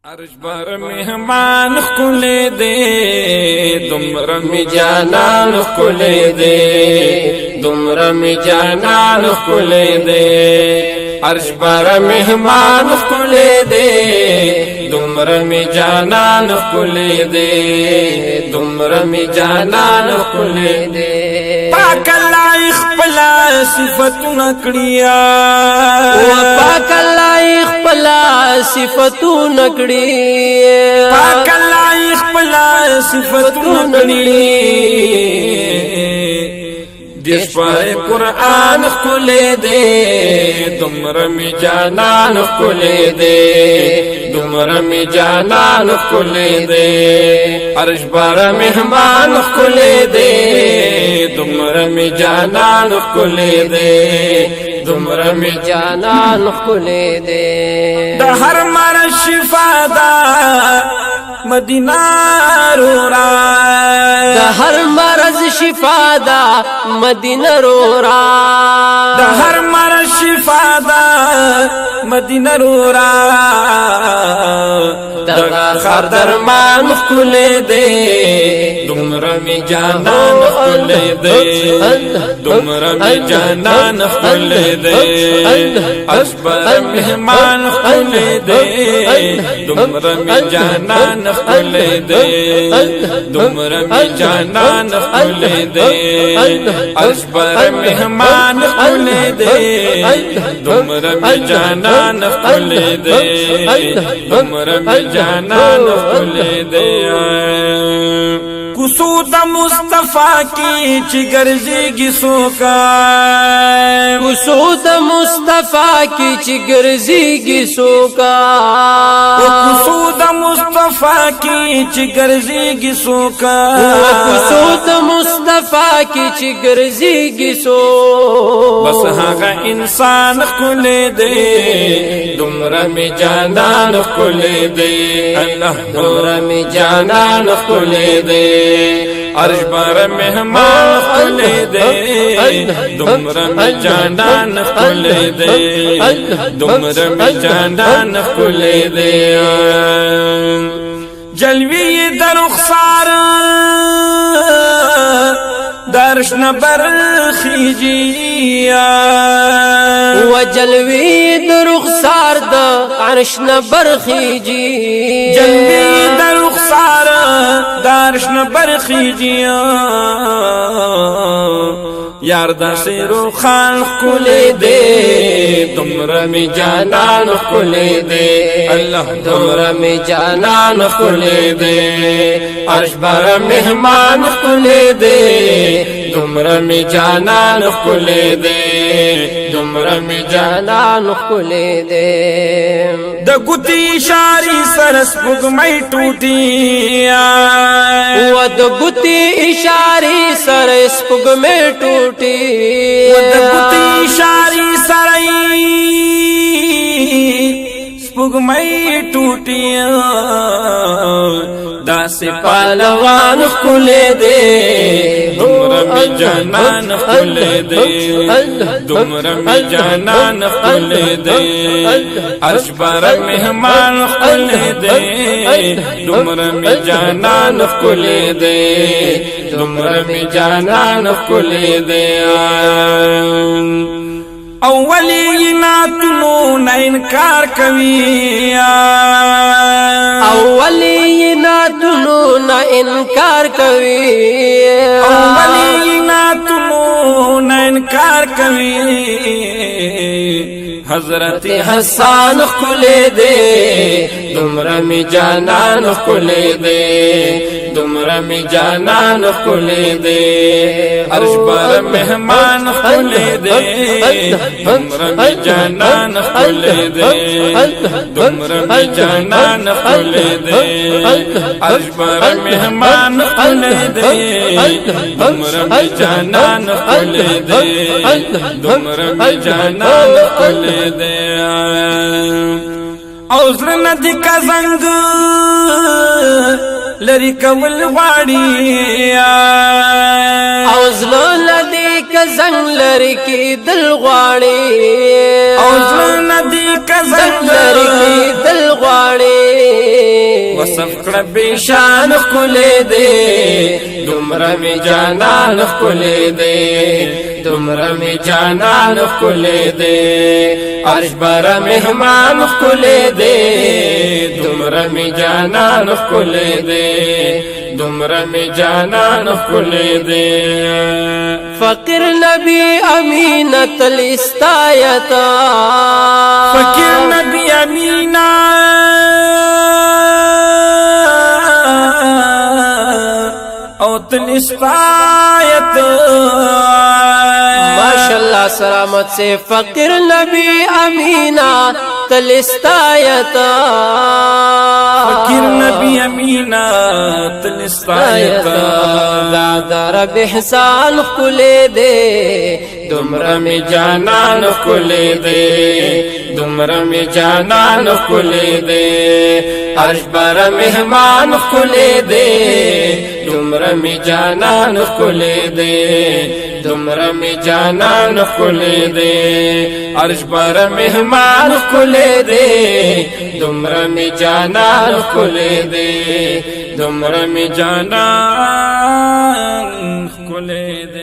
عرش بر مهمان خلے دے دمر می جانان خلے دے دمر می جانان خلے دے عرش بر مهمان خلے دے دمر می جانان خلے دے دمر می جانان خلے دے پاک اللہ اخپلا صفت نکڑیا پاک اللہ اخپلا صفت نکڑی پاک اللہ اخپلا صفت نکڑی دیش پائے قرآن کھلے دے دمر می جانان کھلے دے دمر می جانان کھلے دے عرش بار مہمان کھلے دے دمر می جانان کھلے دے دمر می جانان کھلے دے دا ہر مر شفا دا مدینہ رورا دا ہر مرض شفا دا مدینہ رورا دا ہر مرض شفا دا مدینہ رورا دا خار درمان کھلے دے دمر می جانان کھلے دے دمر می جانان کھلے دے اشبر مہمان کھلے دے دمر می جانان کھلے دے دمر می جانان کھلے دے اشبر مہمان کھلے دے دمر می جانان کھلے دے دمر می جانان کھلے دے قصود مصطفیٰ کی چگرزی گسو کا قصود مصطفیٰ کی چگرزی گسو کا قصود مصطفیٰ کی چگرزی گسو کا قصود مصطفیٰ کی چگرزی گسو بس ہاں انسان کھلے دے دمر میں جانان کھلے دے اللہ دمر میں جانان کھلے دے عرش بار مہمان کھلے دے دمر میں جانان کھلے دے دمر میں جانان کھلے دے جلوی در رخسار درش نبر خیجیا و جلوی در رخسار دا عرش نبر خیجی جلوی در رخسار درش نبر خیجیا یار دا سیرو خان کھلے دے دمر می جانان کھلے دے اللہ دمر می جانان کھلے دے عرش بار مہمان کھلے دے دمر می جانان کھلے دے دمر می جانان کھلے دے د گتی شاری سرس پگمئی ٹوٹی و د گتی اشاری سر اسپگ میں ٹوٹی و د گتی شاری سرئی پگمئی ٹوٹی داس پالوان کھلے دے دمر می جانان کھلے دے دمر می جانان کھلے دے عرش بار مہمان کھلے دے دمر می جانان کھلے دے دمر می جانان کھلے دے اولیناتنو نہ انکار کوي اولیناتنو نہ انکار کوي اولیناتنو نہ انکار کوي حضرت حسان کھلے دے دمر می جانان کھلے دے دمر می جانان کھلے دے عرش بار مہمان کھلے دے دمر می جانان کھلے دے دمر می جانان کھلے دے عرش بار مہمان کھلے دے دمر می جانان کھلے دے دمر می جانان کھلے دے اوزر ندی کا زنگ لری کول غواړي اوزر ندی کا زنگ لری کی دل غواړي اوزر ندی کا زنگ لری کی دل غواړي سفکړه بشان خلې دې دومره می جانان خلې دې دومره می جانان خلې دې عرش بر مهمان خلې دې دومره می جانان خلې دې دومره می جانان خلې دې فقیر نبی امینت الاستایتا فقیر نبی امینا او تلستایت ماشاءاللہ سلامت سے فقیر نبی امینا تلستایتا فقیر نبی امینا تلستایت دادا رب احسان خلے دے دومره می جانان خلې دې دومره می جانان خلې دې عرش بر مهمان خلې دې دومره می جانان خلې دې دومره می جانان خلې دې عرش بر مهمان خلې دې دومره می جانان خلې دې دومره می جانان خلې دې